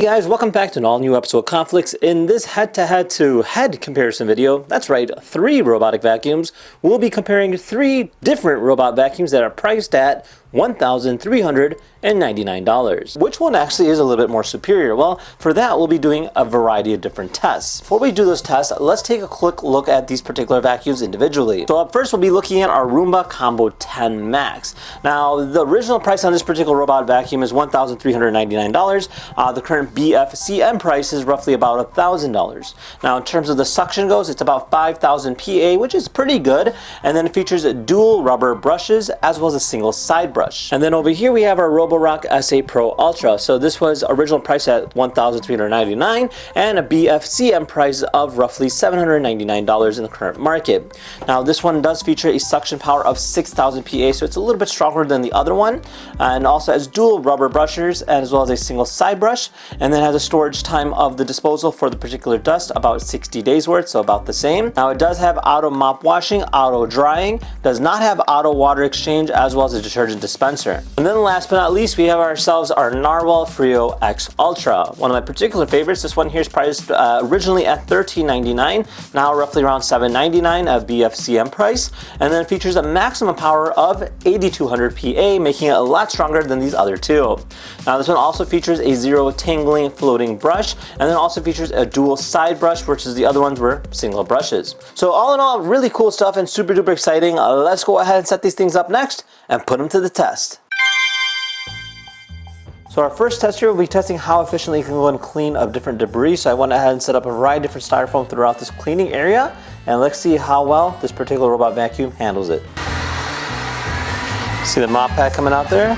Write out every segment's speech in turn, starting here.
Hey guys, welcome back to an all-new episode of KhanFlicks. In this head-to-head comparison video, that's right, 3 robotic vacuums, we'll be comparing 3 different robot vacuums that are priced at $1,399. Which one actually is a little bit more superior? Well, for that we'll be doing a variety of different tests. Before we do those tests, let's take a quick look at these particular vacuums individually. So up first we'll be looking at our Roomba Combo 10 Max. Now the original price on this particular robot vacuum is $1,399. The current BFCM price is roughly about $1,000. Now in terms of the suction goes, it's about 5,000 PA, which is pretty good, and then it features dual rubber brushes as well as a single side brush. And then over here we have our Roborock S8 Pro Ultra. So this was original price at $1,399 and a BFCM price of roughly $799 in the current market. Now this one does feature a suction power of 6,000 PA, so it's a little bit stronger than the other one, and also has dual rubber brushes as well as a single side brush, and then has a storage time of the disposal for the particular dust about 60 days worth, so about the same. Now it does have auto mop washing, auto drying, does not have auto water exchange as well as a detergent dispenser. And then last but not least, we have ourselves our Narwal Freo XUltra. One of my particular favorites. This one here is priced originally at $13.99, now roughly around $7.99 a BFCM price, and then it features a maximum power of 8,200 PA, making it a lot stronger than these other two. Now this one also features a zero tangling floating brush, and then also features a dual side brush, versus the other ones were single brushes. So all in all, really cool stuff and super duper exciting. Let's go ahead and set these things up next and put them to the test. So our first test here will be testing how efficiently you can go and clean up different debris. So I went ahead and set up a variety of different styrofoam throughout this cleaning area, and let's see how well this particular robot vacuum handles it. See the mop pad coming out there?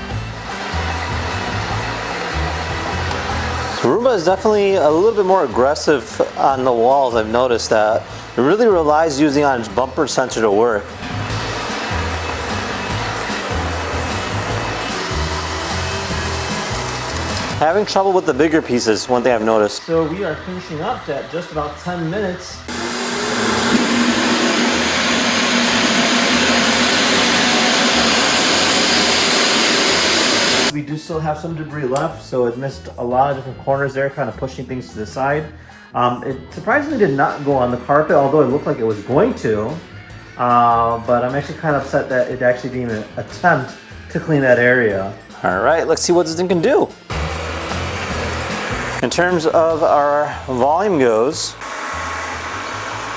So Roomba is definitely a little bit more aggressive on the walls. I've noticed that. It really relies using on its bumper sensor to work. Having trouble with the bigger pieces, one thing I've noticed. So we are finishing up at just about 10 minutes. We do still have some debris left, so it missed a lot of different corners there, kind of pushing things to the side. It surprisingly did not go on the carpet, although it looked like it was going to. But I'm actually kind of upset that it actually didn't even attempt to clean that area. All right, let's see what this thing can do. In terms of our volume goes,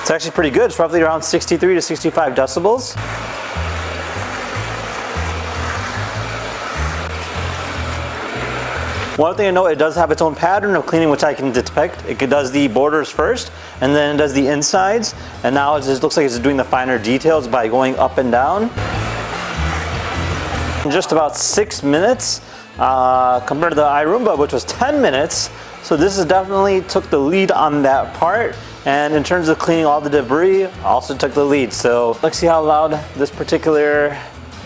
it's actually pretty good. It's roughly around 63 to 65 decibels. One thing I know, it does have its own pattern of cleaning, which I can detect. It does the borders first, and then it does the insides, and now it just looks like it's doing the finer details by going up and down. In just about 6 minutes, compared to the iRoomba, which was 10 minutes. So this is definitely took the lead on that part, and in terms of cleaning all the debris, also took the lead. So let's see how loud this particular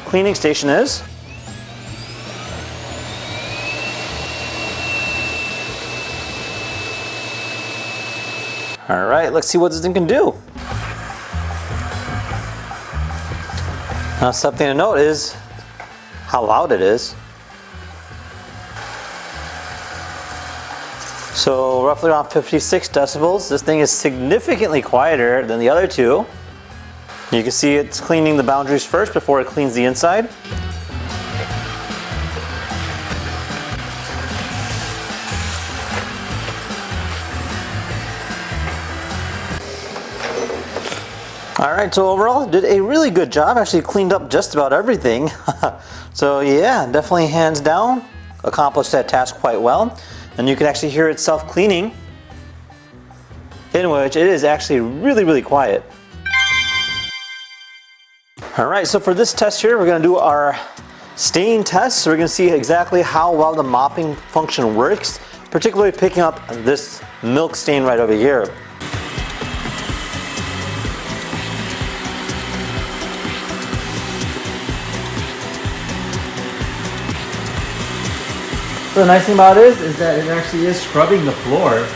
cleaning station is. All right, let's see what this thing can do. Now something to note is how loud it is. So roughly around 56 decibels. This thing is significantly quieter than the other two. You can see it's cleaning the boundaries first before it cleans the inside. All right, so overall it did a really good job. Actually cleaned up just about everything. So yeah, definitely hands down accomplished that task quite well. And you can actually hear it self-cleaning, in which it is actually really, really quiet. All right, so for this test here, we're gonna do our stain test. So we're gonna see exactly how well the mopping function works, particularly picking up this milk stain right over here. So the nice thing about it is that it actually is scrubbing the floor.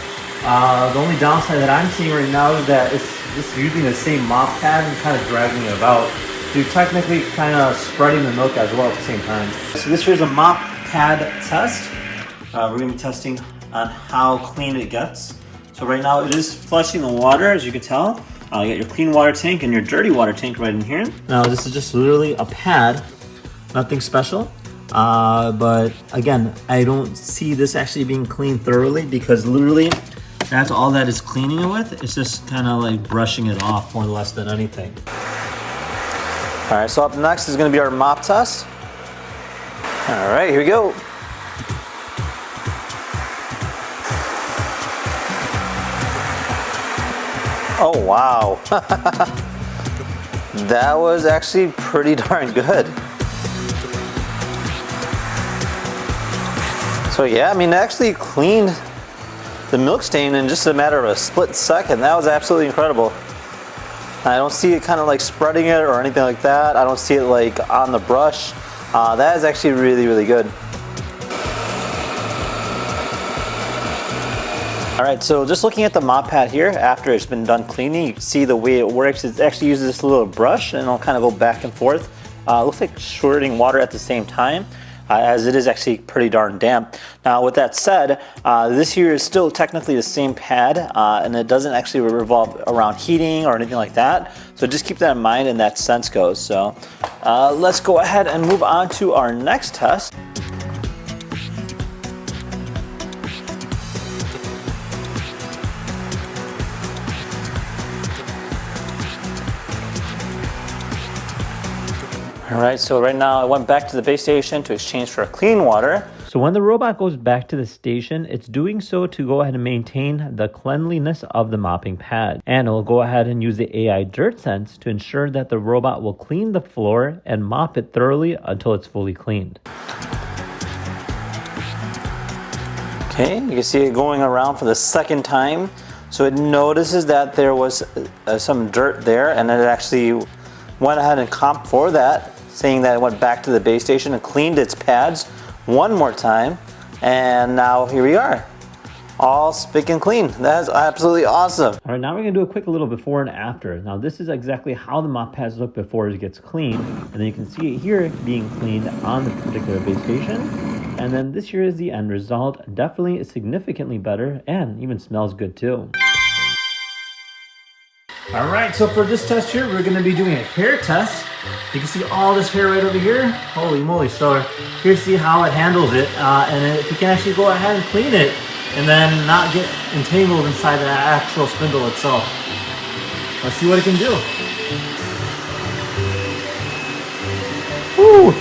The only downside that I'm seeing right now is that it's just using the same mop pad and kind of dragging it about. So you're technically kind of spreading the milk as well at the same time. So this here's a mop pad test. We're going to be testing on how clean it gets. So right now it is flushing the water, as you can tell. You got your clean water tank and your dirty water tank right in here. Now this is just literally a pad, nothing special. But again, I don't see this actually being cleaned thoroughly because literally that's all that is cleaning it with. It's just kind of like brushing it off more or less than anything. All right, so up next is going to be our mop test. All right, here we go. Oh, wow. That was actually pretty darn good. So yeah, I mean, it actually cleaned the milk stain in just a matter of a split second. That was absolutely incredible. I don't see it kind of like spreading it or anything like that. I don't see it like on the brush. That is actually really, really good. All right, so just looking at the mop pad here, after it's been done cleaning, you can see the way it works. It actually uses this little brush and it'll kind of go back and forth. Looks like squirting water at the same time, as it is actually pretty darn damp. Now with that said, this here is still technically the same pad, and it doesn't actually revolve around heating or anything like that. So just keep that in mind in that sense goes. So let's go ahead and move on to our next test. All right, so right now I went back to the base station to exchange for clean water. So when the robot goes back to the station, it's doing so to go ahead and maintain the cleanliness of the mopping pad. And it'll go ahead and use the AI dirt sense to ensure that the robot will clean the floor and mop it thoroughly until it's fully cleaned. Okay, you can see it going around for the second time. So it notices that there was some dirt there, and then it actually went ahead and comped for that, saying that it went back to the base station and cleaned its pads one more time, and now here we are, all spick and clean. That is absolutely awesome. All right, now we're gonna do a quick little before and after. Now this is exactly how the mop pads look before it gets cleaned, and then you can see it here being cleaned on the particular base station, and then this here is the end result. Definitely significantly better, and even smells good too. All right, so for this test here, we're gonna be doing a hair test. You can see all this hair right over here. Holy moly, so here's see how it handles it. And if you can actually go ahead and clean it and then not get entangled inside the actual spindle itself. Let's see what it can do. Woo!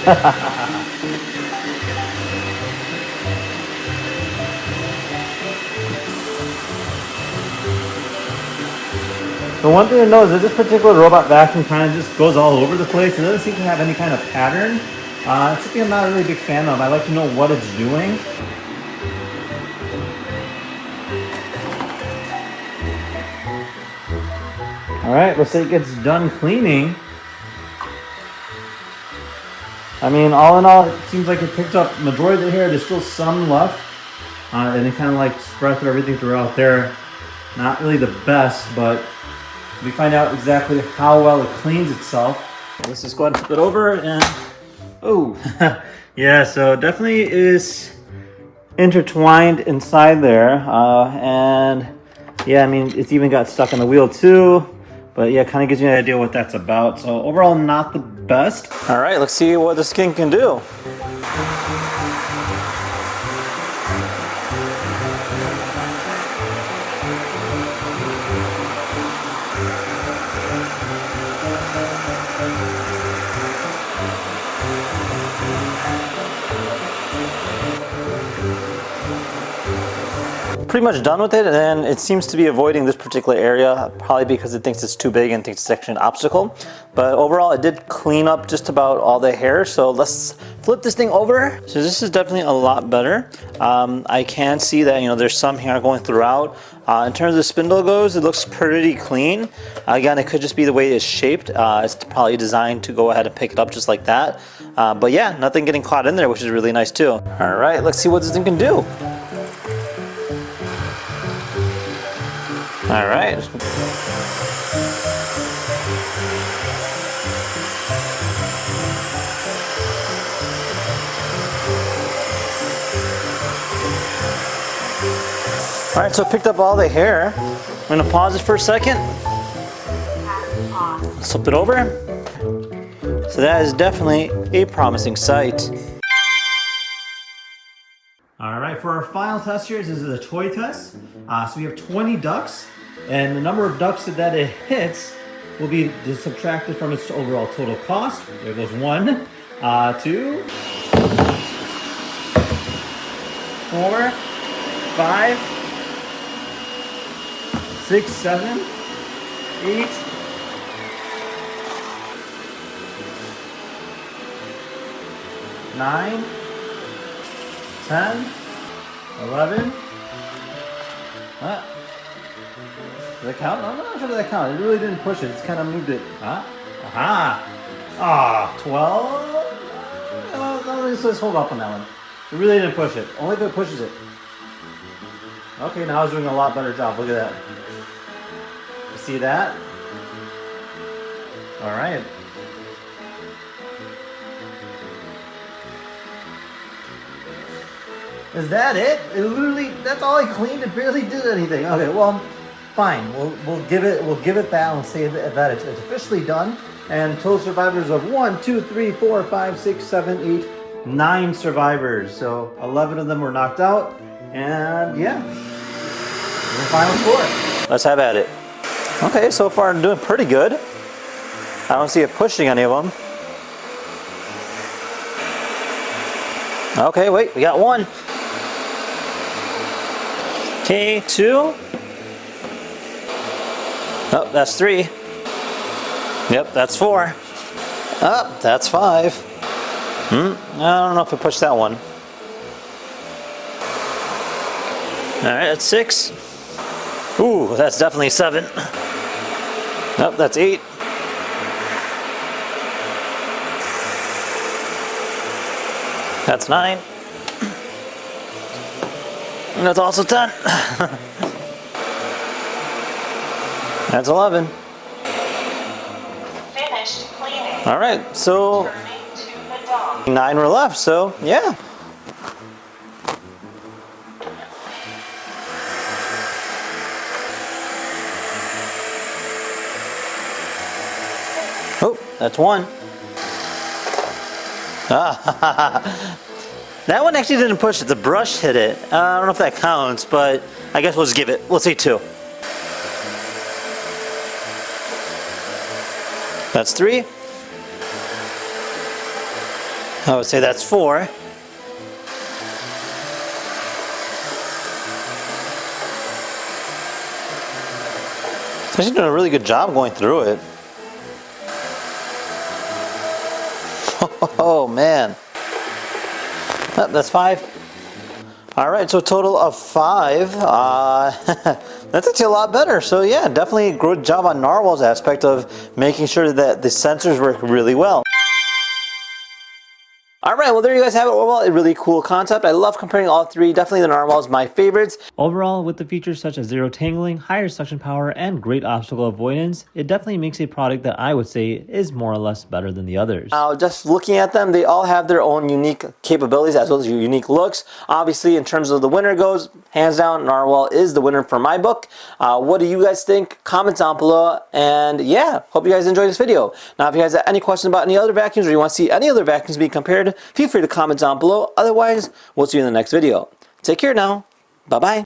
The one thing to know is that this particular robot vacuum kind of just goes all over the place. It doesn't seem to have any kind of pattern. It's something I'm not really a big fan of. I like to know what it's doing. All right, let's say it gets done cleaning. I mean, all in all, it seems like it picked up majority of the hair. There's still some left. And it kind of like spread through everything throughout there. Not really the best, but we find out exactly how well it cleans itself. Let's just go ahead and flip it over and, oh, yeah, so definitely is intertwined inside there. And yeah, I mean, it's even got stuck on the wheel too, but yeah, kind of gives you an idea what that's about. So overall, not the best. All right, let's see what the skin can do. Pretty much done with it, and it seems to be avoiding this particular area, probably because it thinks it's too big and thinks it's actually an obstacle. But overall, it did clean up just about all the hair. So let's flip this thing over. So this is definitely a lot better. I can see that, you know, there's some hair going throughout. In terms of the spindle goes, it looks pretty clean. Again, it could just be the way it's shaped. It's probably designed to go ahead and pick it up just like that. But yeah, nothing getting caught in there, which is really nice too. All right, let's see what this thing can do. All right. Alright, so I picked up all the hair. I'm gonna pause it for a second. Flip it over. So that is definitely a promising sight. Alright, for our final test here, this is a toy test. So we have 20 ducks, and the number of ducks that it hits will be subtracted from its overall total cost. There goes 1, 2, 4, 5, 6, 7, 8, 9, 10, 11. Did that count? No, I'm not sure that count. It really didn't push it. It's kind of moved it. Huh? Aha! Ah, 12. Let's hold up on that one. It really didn't push it. Only if it pushes it. Okay, now I was doing a lot better job. Look at that. You see that? All right. Is that it? It literally, that's all I cleaned. It barely did anything. Okay, well, fine. We'll give it that and say that it's officially done. And total survivors of 1, 2, 3, 4, 5, 6, 7, 8, 9 survivors. So 11 of them were knocked out. And yeah, the final score. Let's have at it. Okay, so far I'm doing pretty good. I don't see it pushing any of them. Okay, wait, we got 1. Okay, 2. Oh, that's 3. Yep, that's 4. Oh, that's 5. I don't know if I pushed that one. Alright, that's 6. Ooh, that's definitely 7. Nope, that's 8. That's 9. And that's also 10. That's 11. Finished cleaning. Alright, so Turning to the dog. 9 were left, so yeah. Oh, that's 1. That one actually didn't push it. The brush hit it. I don't know if that counts, but I guess we'll just give it. We'll say 2. That's 3. I would say that's 4. She's doing a really good job going through it. Oh man. Oh, that's 5. Alright, so a total of 5. That's actually a lot better. So yeah, definitely a good job on Narwhal's aspect of making sure that the sensors work really well. Alright, well there you guys have it. Overall, a really cool concept. I love comparing all 3. Definitely the Narwhal is my favorites. Overall, with the features such as zero tangling, higher suction power, and great obstacle avoidance, it definitely makes a product that I would say is more or less better than the others. Now, just looking at them, they all have their own unique capabilities as well as unique looks. Obviously, in terms of the winner goes, hands down, Narwhal is the winner for my book. What do you guys think? Comments down below. And yeah, hope you guys enjoyed this video. Now, if you guys have any questions about any other vacuums or you want to see any other vacuums being compared, feel free to comment down below. Otherwise, we'll see you in the next video. Take care now. Bye-bye.